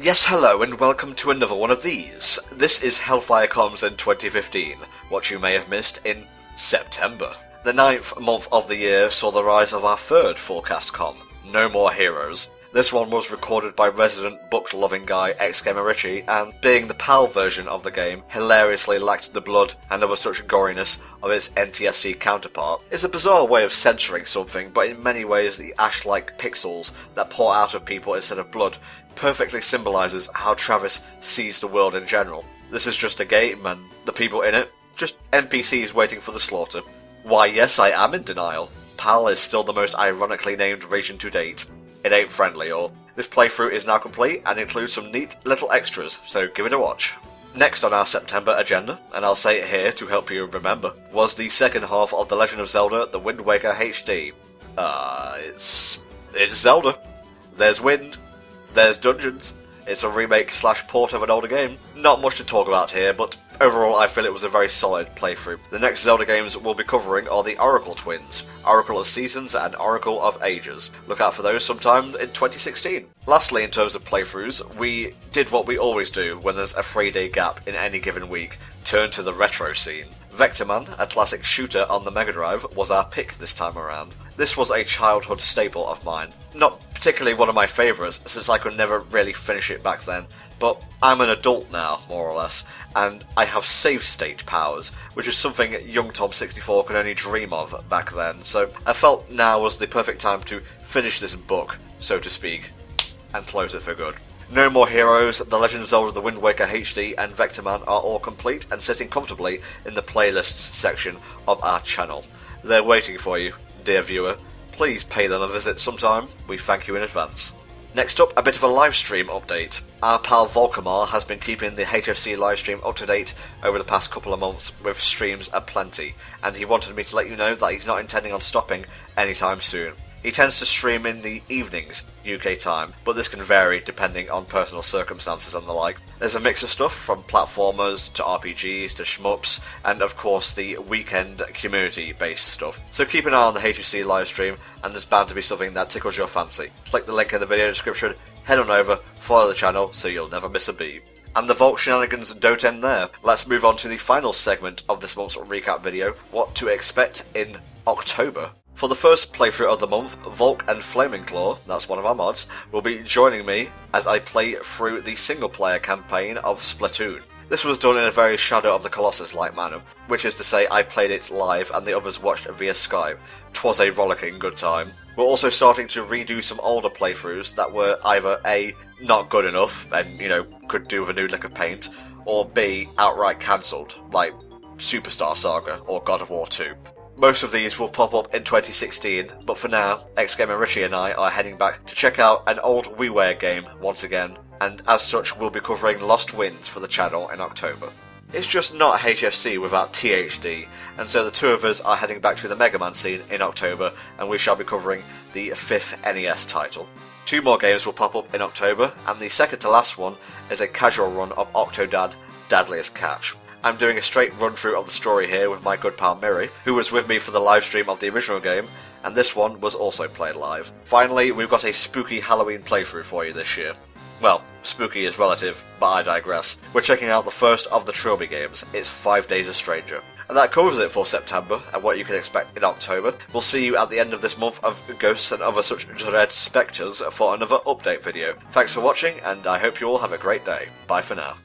Yes, hello, and welcome to another one of these. This is HellfireComms in 2015, what you may have missed in September. The 9th month of the year saw the rise of our third forecast com, No More Heroes. This one was recorded by resident book-loving guy XGamerRichie, and being the PAL version of the game, hilariously lacked the blood and other such goriness of its NTSC counterpart. It's a bizarre way of censoring something, but in many ways the ash-like pixels that pour out of people instead of blood perfectly symbolises how Travis sees the world in general. This is just a game, and the people in it, just NPCs waiting for the slaughter. Why yes, I am in denial. PAL is still the most ironically named region to date. It ain't friendly, or this playthrough is now complete and includes some neat little extras, so give it a watch. Next on our September agenda, and I'll say it here to help you remember, was the second half of The Legend of Zelda, The Windwaker HD. It's Zelda. There's wind, there's dungeons. It's a remake/port of an older game. Not much to talk about here, but overall I feel it was a very solid playthrough. The next Zelda games we'll be covering are the Oracle twins, Oracle of Seasons and Oracle of Ages. Look out for those sometime in 2016. Lastly, in terms of playthroughs, we did what we always do when there's a 3-day gap in any given week, turn to the retro scene. Vectorman, a classic shooter on the Mega Drive, was our pick this time around. This was a childhood staple of mine. Not particularly one of my favourites, since I could never really finish it back then, but I'm an adult now, more or less, and I have save state powers, which is something young Tom64 could only dream of back then, so I felt now was the perfect time to finish this book, so to speak, and close it for good. No More Heroes, The Legend of Zelda, The Windwaker HD and Vectorman are all complete and sitting comfortably in the playlists section of our channel. They're waiting for you, dear viewer. Please pay them a visit sometime. We thank you in advance. Next up, a bit of a livestream update. Our pal Volk has been keeping the HFC Livestream up to date over the past couple of months with streams aplenty, and he wanted me to let you know that he's not intending on stopping anytime soon. He tends to stream in the evenings, UK time, but this can vary depending on personal circumstances and the like. There's a mix of stuff from platformers to RPGs to shmups, and of course the weekend community-based stuff. So keep an eye on the HFC livestream, and there's bound to be something that tickles your fancy. Click the link in the video description, head on over, follow the channel so you'll never miss a beat. And the Volk shenanigans don't end there. Let's move on to the final segment of this month's recap video, what to expect in October. For the first playthrough of the month, Volk and Flaming Claw, that's one of our mods, will be joining me as I play through the single-player campaign of Splatoon. This was done in a very Shadow of the Colossus-like manner, which is to say I played it live and the others watched via Skype. 'Twas a rollicking good time. We're also starting to redo some older playthroughs that were either A, not good enough and, could do with a new lick of paint, or B, outright cancelled, like Superstar Saga or God of War 2. Most of these will pop up in 2016, but for now, XGamerRichie and I are heading back to check out an old WiiWare game once again, and as such we'll be covering Lost Winds for the channel in October. It's just not HFC without THD, and so the two of us are heading back to the Mega Man scene in October, and we shall be covering the 5th NES title. 2 more games will pop up in October, and the second to last one is a casual run of Octodad Dadliest Catch. I'm doing a straight run-through of the story here with my good pal Miri, who was with me for the live stream of the original game, and this one was also played live. Finally, we've got a spooky Halloween playthrough for you this year. Well, spooky is relative, but I digress. We're checking out the first of the Trilby games, it's 5 Days a Stranger. And that covers it for September, and what you can expect in October. We'll see you at the end of this month of Ghosts and other such dread spectres for another update video. Thanks for watching, and I hope you all have a great day. Bye for now.